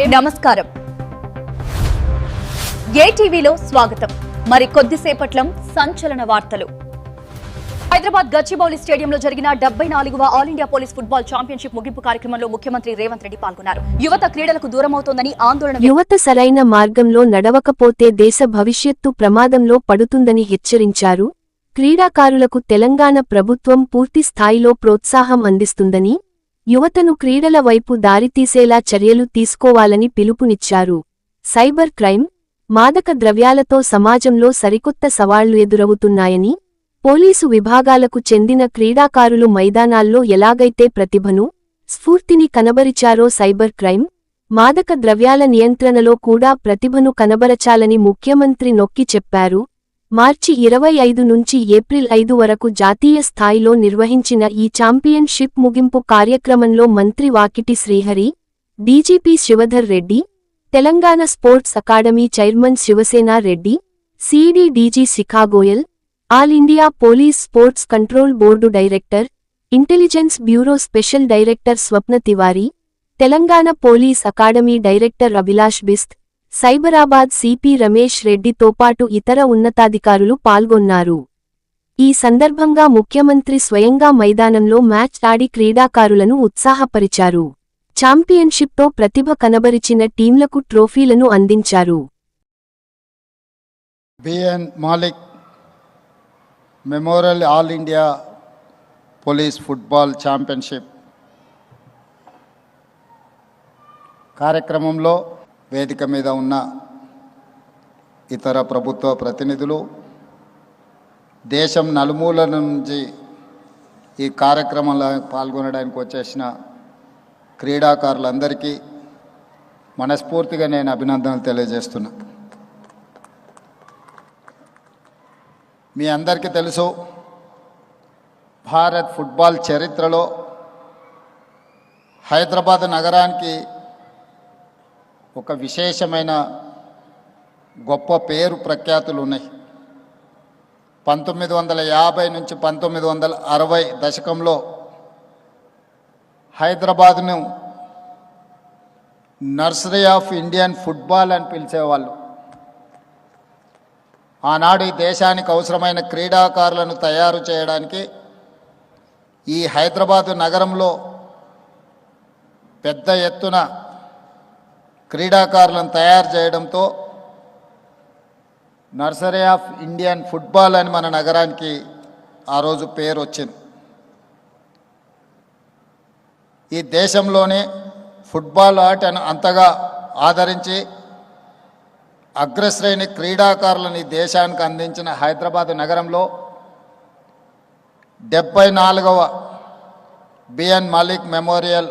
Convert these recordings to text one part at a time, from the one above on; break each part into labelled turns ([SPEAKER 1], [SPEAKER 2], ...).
[SPEAKER 1] నమస్కారం. ఏటీవీలో స్వాగతం. మరి కొద్దిసేపట్లో సంచలన వార్తలు. హైదరాబాద్ గచ్చిబౌలి స్టేడియంలో జరిగిన 74వ all India police football championship ముగింపు కార్యక్రమంలో ముఖ్యమంత్రి రేవంత్ రెడ్డి పాల్గొన్నారు. యువత క్రీడలకు దూరమవుతోందని ఆందోళన.
[SPEAKER 2] యువత సరైన మార్గంలో నడవకపోతే దేశ భవిష్యత్తు ప్రమాదంలో పడుతుందని హెచ్చరించారు. క్రీడాకారులకు తెలంగాణ ప్రభుత్వం పూర్తి స్థాయిలో ప్రోత్సాహం అందిస్తుందని, యువతను క్రీడల వైపు దారితీసేలా చర్యలు తీసుకోవాలని పిలుపునిచ్చారు. సైబర్ క్రైమ్, మాదక ద్రవ్యాలతో సమాజంలో సరికొత్త సవాళ్లు ఎదురవుతున్నాయని, పోలీసు విభాగాలకు చెందిన క్రీడాకారులు మైదానాల్లో ఎలాగైతే ప్రతిభను, స్ఫూర్తిని కనబరిచారో సైబర్ క్రైమ్, మాదక ద్రవ్యాల నియంత్రణలో కూడా ప్రతిభను కనబరచాలని ముఖ్యమంత్రి నొక్కి చెప్పారు. మార్చి 25 నుంచి ఏప్రిల్ 5 వరకు జాతీయ స్థాయిలో నిర్వహించిన ఈ ఛాంపియన్షిప్ ముగింపు కార్యక్రమంలో మంత్రి Vakiti Srihari, DGP Shivadhar Reddy, Telangana sports academy chairman Shivasena Reddy, CID DG Shikha Goyal, all India police sports control board director, intelligence bureau special director Swapna Tiwari, Telangana police academy director Abhilash Bisht, Cyberabad CP Ramesh రెడ్డితో పాటు ఇతర ఉన్నతాధికారులు పాల్గొన్నారు. ఈ సందర్భంగా ముఖ్యమంత్రి స్వయంగా మైదానంలో మ్యాచ్ ఆడి క్రీడాకారులను ఉత్సాహపరిచారు. ఛాంపియన్షిప్తో ప్రతిభ కనబరిచిన టీంలకు ట్రోఫీలను అందించారు.
[SPEAKER 3] BN Malik memorial all India police football championship కార్యక్రమంలో వేదిక మీద ఉన్న ఇతర ప్రభుత్వ ప్రతినిధులు, దేశం నలుమూలల నుంచి ఈ కార్యక్రమంలో పాల్గొనడానికి వచ్చేసిన క్రీడాకారులందరికీ మనస్ఫూర్తిగా నేను అభినందనలు తెలియజేస్తున్నా. మీ అందరికీ తెలుసు, భారత్ ఫుట్బాల్ చరిత్రలో హైదరాబాద్ నగరానికి ఒక విశేషమైన గొప్ప పేరు ప్రఖ్యాతులు ఉన్నాయి. 1950 నుంచి 1960 దశకంలో హైదరాబాద్ను నర్సరీ ఆఫ్ ఇండియన్ ఫుట్బాల్ అని పిలిచేవాళ్ళు. ఆనాడు ఈ దేశానికి అవసరమైన క్రీడాకారులను తయారు చేయడానికి ఈ హైదరాబాదు నగరంలో పెద్ద ఎత్తున క్రీడాకారులను తయారు చేయడంతో నర్సరీ ఆఫ్ ఇండియన్ ఫుట్బాల్ అని మన నగరానికి ఆ రోజు పేరు వచ్చింది. ఈ దేశంలోనే ఫుట్బాల్ ఆటను అంతగా ఆదరించి అగ్రశ్రేణి క్రీడాకారులను ఈ దేశానికి అందించిన హైదరాబాద్ నగరంలో 74వ BN Malik memorial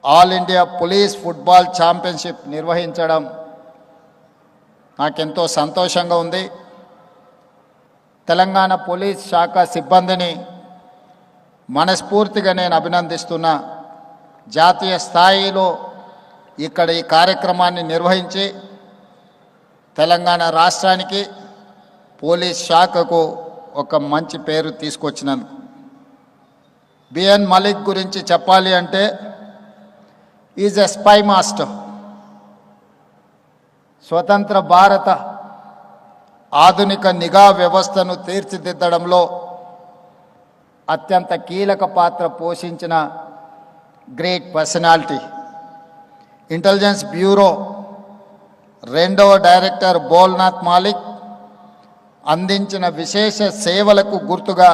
[SPEAKER 3] all India police football championship నిర్వహించడం నాకెంతో సంతోషంగా ఉంది. తెలంగాణ పోలీస్ శాఖ సిబ్బందిని మనస్ఫూర్తిగా నేను అభినందిస్తున్నా. జాతీయ స్థాయిలో ఇక్కడ ఈ కార్యక్రమాన్ని నిర్వహించి తెలంగాణ రాష్ట్రానికి పోలీస్ శాఖకు ఒక మంచి పేరు తీసుకొచ్చినందుకు. బిఎన్ మాలిక్ గురించి చెప్పాలి అంటే ఈజ్ ఎ స్పై మాస్టర్. స్వతంత్ర భారత ఆధునిక నిఘా వ్యవస్థను తీర్చిదిద్దడంలో అత్యంత కీలక పాత్ర పోషించిన గ్రేట్ పర్సనాలిటీ. ఇంటెలిజెన్స్ బ్యూరో 2వ డైరెక్టర్ బోల్నాథ్ మాలిక్ అందించిన విశేష సేవలకు గుర్తుగా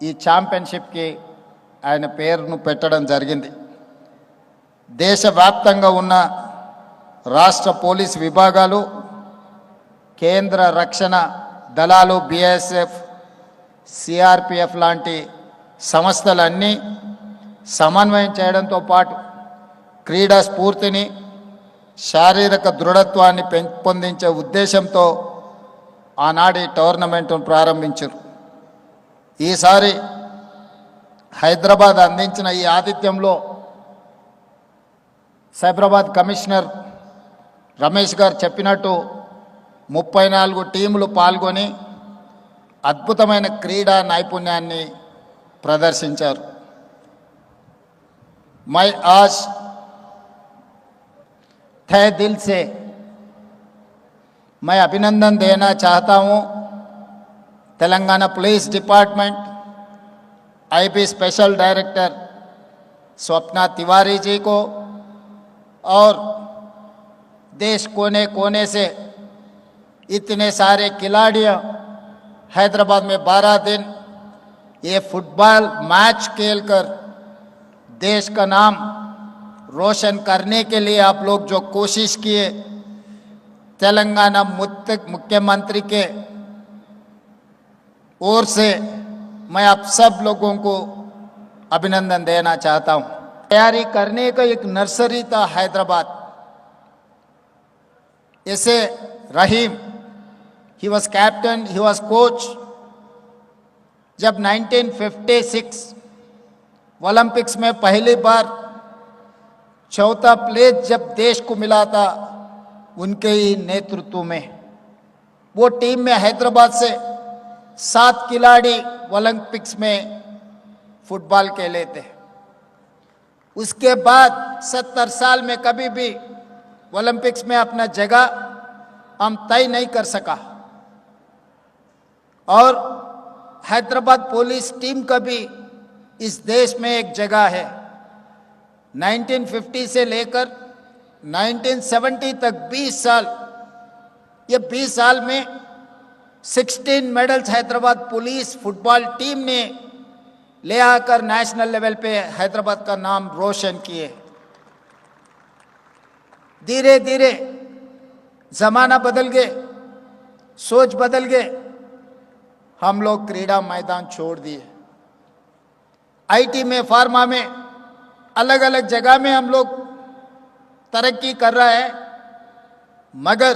[SPEAKER 3] ఈ ఛాంపియన్షిప్కి ఆయన పేరును పెట్టడం జరిగింది. దేశవ్యాప్తంగా ఉన్న రాష్ట్ర పోలీస్ విభాగాలు, కేంద్ర రక్షణ దళాలు, బిఎస్ఎఫ్, సిఆర్పిఎఫ్ లాంటి సంస్థలన్నీ సమన్వయం చేయడంతో పాటు క్రీడా స్ఫూర్తిని, శారీరక దృఢత్వాన్ని పెంపొందించే ఉద్దేశంతో ఆనాడు టోర్నమెంట్ను ప్రారంభించారు. ఈసారి హైదరాబాద్ అందించిన ఈ ఆతిథ్యంలో సైబరాబాద్ కమిషనర్ రమేష్ గారు చెప్పినట్టు 34 టీములు పాల్గొని అద్భుతమైన క్రీడా నైపుణ్యాన్ని ప్రదర్శించారు. मैं आज तहे दिल से मैं अभिनंदन देना चाहता हूं Telangana police department, IP special director Swapna Tiwari ji को और देश कोने कोने से इतने सारे खिलाड़ियों हैदराबाद में 12 दिन ये फुटबॉल मैच खेलकर देश का नाम रोशन करने के लिए आप लोग जो कोशिश किए, तेलंगाना मुख्यमंत्री के ओर से मैं आप सब लोगों को अभिनंदन देना चाहता हूं। तैयारी करने का एक नर्सरी था हैदराबाद। ऐसे Rahim, he was captain, he was coach. जब 1956 ओलंपिक्स में पहली बार चौथा प्लेस जब देश को मिला था, उनके ही नेतृत्व में वो टीम में हैदराबाद से 7 खिलाड़ी ओलंपिक्स में फुटबॉल खेले थे। उसके बाद 70 साल में कभी भी ओलंपिक्स में अपना जगह हम तय नहीं कर सका और हैदराबाद पुलिस टीम का भी इस देश में एक जगह है। 1950 से लेकर 1970 तक 20 साल, ये 20 साल में 16 medals Hyderabad police football team ने ले आकर नेशनल लेवल पे हैदराबाद का नाम रोशन किए। धीरे धीरे जमाना बदल गए, सोच बदल गए, हम लोग क्रीड़ा मैदान छोड़ दिए। आईटी में, फार्मा में, अलग अलग जगह में हम लोग तरक्की कर रहा है, मगर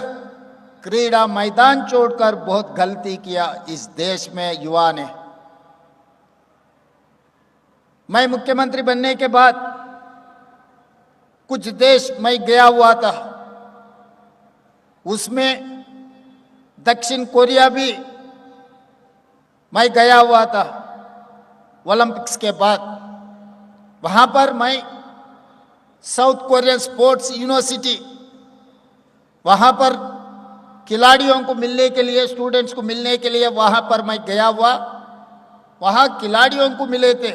[SPEAKER 3] क्रीड़ा मैदान छोड़कर बहुत गलती किया इस देश में युवा ने। मैं मुख्यमंत्री बनने के बाद कुछ देश मैं गया हुआ था, उसमें दक्षिण कोरिया भी मैं गया हुआ था ओलंपिक्स के बाद। वहां पर मैं साउथ कोरियन स्पोर्ट्स यूनिवर्सिटी, वहां पर खिलाड़ियों को मिलने के लिए, स्टूडेंट्स को मिलने के लिए वहां पर मैं गया हुआ। वहां खिलाड़ियों को मिले थे,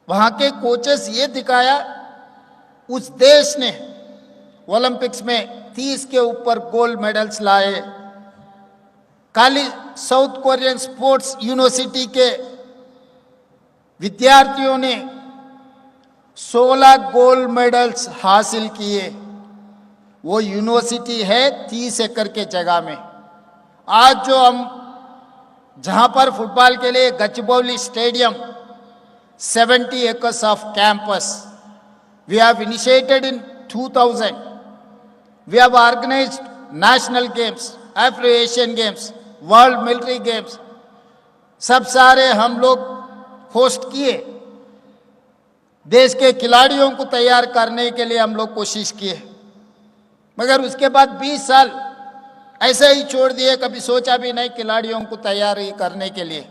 [SPEAKER 3] वहां के कोचेस ये दिखाया, उस देश ने ओलंपिक्स में 30 के ऊपर गोल्ड मेडल्स लाए। खाली साउथ कोरियन स्पोर्ट्स यूनिवर्सिटी के विद्यार्थियों ने 16 गोल्ड मेडल्स हासिल किए। वो यूनिवर्सिटी है 30 एकड़ के जगह में। आज जो हम जहां पर फुटबॉल के लिए गचबौली stadium, 70 acres of campus, we have initiated in 2000. We have organized national games, Afro-Asian games, world military games, सब सारे हम लोग होस्ट किए। देश के खिलाड़ियों को तैयार करने के लिए हम लोग कोशिश किए, मगर उसके बाद 20 साल ऐसे ही छोड़ दिए, कभी सोचा भी नहीं खिलाड़ियों को तैयारी करने के लिए।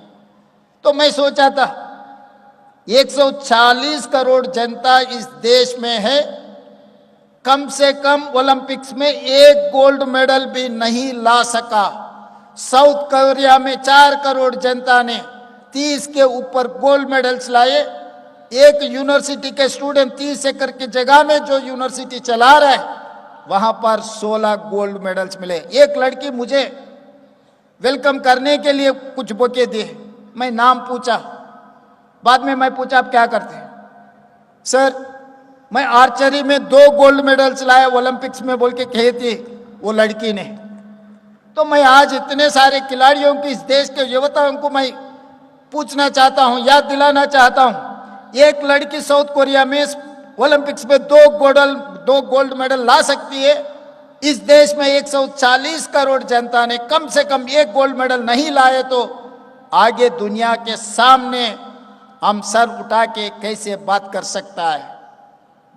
[SPEAKER 3] तो मैं सोचा था 140 करोड़ जनता इस देश में है, कम से कम ओलंपिक्स में एक गोल्ड मेडल भी नहीं ला सका। साउथ कोरिया में 4 करोड़ जनता ने 30 के ऊपर गोल्ड मेडल्स लाए। एक यूनिवर्सिटी के स्टूडेंट 30 एकड़ की जगह में जो यूनिवर्सिटी चला रहा है, वहां पर 16 गोल्ड मेडल्स मिले। एक लड़की मुझे वेलकम करने के लिए कुछ बुके दिए, मैं नाम पूछा, बाद में मैं पूछा आप क्या करते हैं? सर मैं आर्चरी में 2 गोल्ड मेडल्स लाया ओलंपिक्स में बोल के कही थी वो लड़की ने। तो मैं आज इतने सारे खिलाड़ियों की, इस देश के युवताओं को मैं पूछना चाहता हूं, याद दिलाना चाहता हूं, एक लड़की साउथ कोरिया में ओलंपिक्स में 2 गोल्ड मेडल ला सकती है। इस देश में 140 करोड़ जनता ने कम से कम 1 गोल्ड मेडल नहीं लाए, तो आगे दुनिया के सामने हम सर उठा के कैसे बात कर सकता है?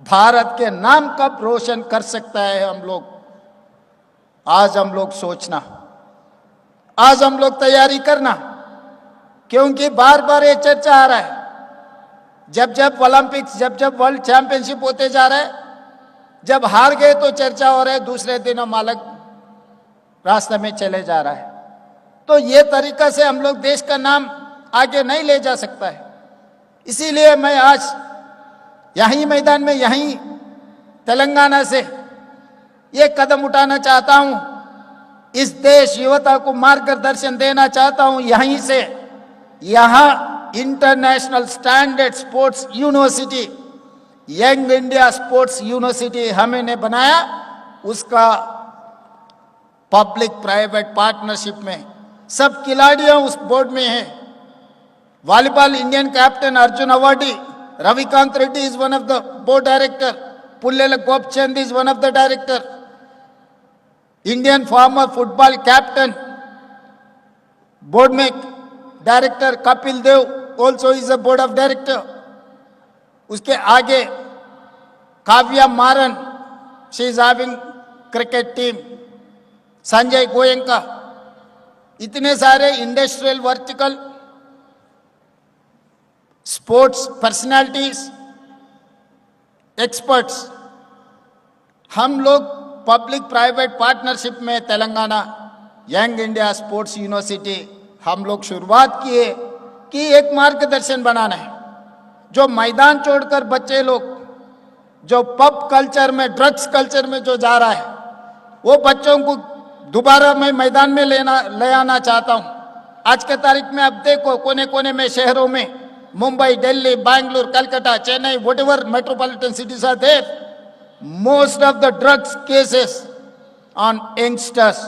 [SPEAKER 3] भारत के नाम कब रोशन कर सकता है हम लोग? आज हम लोग सोचना, आज हम लोग तैयारी करना, क्योंकि बार बार ये चर्चा आ रहा है, जब जब ओलंपिक्स, जब जब वर्ल्ड चैंपियनशिप होते जा रहा है, जब हार गए तो चर्चा हो रहा है, दूसरे दिन हम अलग रास्ते में चले जा रहा है। तो ये तरीका से हम लोग देश का नाम आगे नहीं ले जा सकता है। इसीलिए मैं आज यहीं मैदान में, यहीं तेलंगाना से ये कदम उठाना चाहता हूं, इस देश युवता को मार्गदर्शन देना चाहता हूं। यहीं से यहां international standard sports university, young India sports university हमने बनाया, उसका पब्लिक प्राइवेट पार्टनरशिप में सब खिलाड़ियों उस बोर्ड में हैं। Volleyball Indian captain Arjuna awardee Ravikanth Reddy is one of the board director, Pullela Gopichand is one of the director, Indian former football captain board में director Kapil Dev also is a board of director. उसके आगे Kavya Maran, she is having cricket team, Sanjay Goenka, इतने सारे industrial vertical sports personalities, experts, हम लोग public private partnership में Telangana young India sports university हम लोग शुरुआत किए कि एक मार्गदर्शन बनाना है। जो मैदान छोड़कर बच्चे लोग जो पब कल्चर में, ड्रग्स कल्चर में जो जा रहा है, वो बच्चों को दोबारा मैं मैदान में ले आना चाहता हूं। आज के तारीख में अब देखो कोने कोने में शहरों में, Mumbai, Delhi, Bangalore, Calcutta, Chennai, whatever metropolitan cities are there, most of the drugs cases on youngsters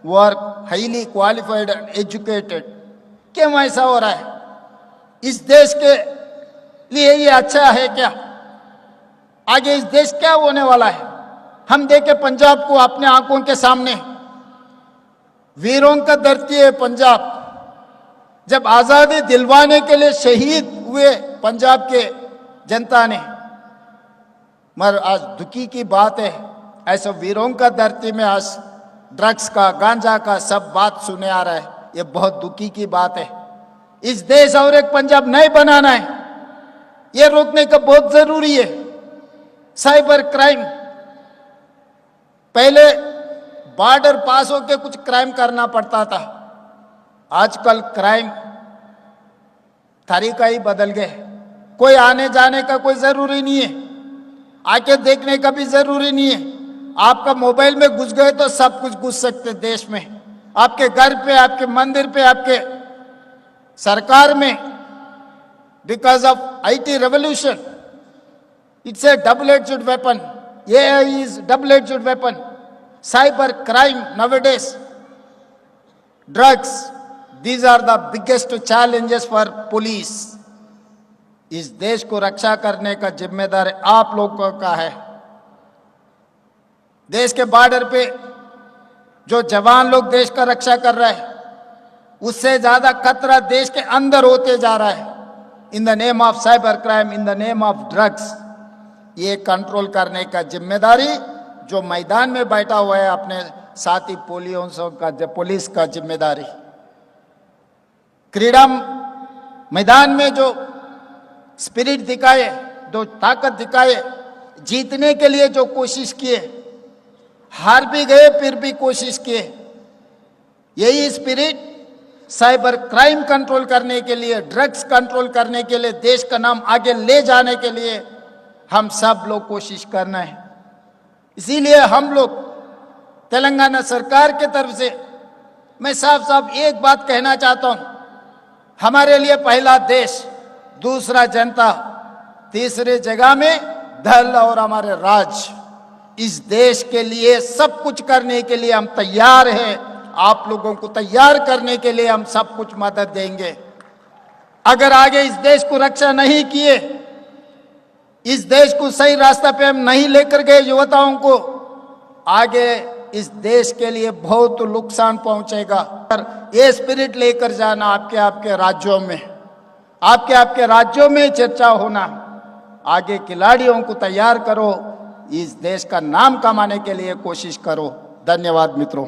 [SPEAKER 3] who are highly qualified and educated। क्यों ऐसा हो रहा है? इस देश के लिए ये अच्छा है क्या? आगे इस देश क्या होने वाला है? हम देखे पंजाब को अपने आंखों के सामने, वीरों का धरती है पंजाब। जब आजादी दिलवाने के लिए शहीद हुए पंजाब के जनता ने, मगर आज दुखी की बात है, ऐसे वीरों का धरती में आज ड्रग्स का, गांजा का सब बात सुने आ रहा है। ये बहुत दुखी की बात है। इस देश और एक पंजाब नहीं बनाना है, ये रोकने का बहुत जरूरी है। साइबर क्राइम, पहले बॉर्डर पास होकर कुछ क्राइम करना पड़ता था, आजकल क्राइम तरीका ही बदल गए। कोई आने जाने का कोई जरूरी नहीं है, आके देखने का भी जरूरी नहीं है। आपका मोबाइल में घुस गए तो सब कुछ घुस सकते देश में, आपके घर पे, आपके मंदिर पे, आपके सरकार में। Because of IT revolution, it's A double edged weapon, AI is double edged weapon. Cyber crime nowadays, drugs, these are the biggest challenges for police। इस देश को रक्षा करने का जिम्मेदार आप लोगों का है। देश के बॉर्डर पे जो जवान लोग देश का रक्षा कर रहे हैं, उससे ज्यादा खतरा देश के अंदर होते जा रहा है। In the name of cyber crime, in the name of drugs, ये कंट्रोल करने का जिम्मेदारी जो मैदान में बैठा हुआ है अपने साथी पुलिस का जिम्मेदारी। क्रीड़ा मैदान में जो स्पिरिट दिखाए, जो ताकत दिखाए, जीतने के लिए जो कोशिश किए, हार भी गए फिर भी कोशिश किए, यही स्पिरिट साइबर क्राइम कंट्रोल करने के लिए, ड्रग्स कंट्रोल करने के लिए, देश का नाम आगे ले जाने के लिए हम सब लोग कोशिश करना है। इसीलिए हम लोग तेलंगाना सरकार के तरफ से मैं साफ साफ एक बात कहना चाहता हूं, हमारे लिए पहला देश, दूसरा जनता, तीसरे जगह में दल और हमारे राज। इस देश के लिए सब कुछ करने के लिए हम तैयार हैं। आप लोगों को तैयार करने के लिए हम सब कुछ मदद देंगे। अगर आगे इस देश को रक्षा नहीं किए, इस देश को सही रास्ता पे हम नहीं लेकर गए युवताओं को, आगे इस देश के लिए बहुत नुकसान पहुंचेगा। ये स्पिरिट लेकर जाना आपके राज्यों में, आपके राज्यों में चर्चा होना, आगे खिलाड़ियों को तैयार करो, इस देश का नाम कमाने के लिए कोशिश करो। धन्यवाद मित्रों।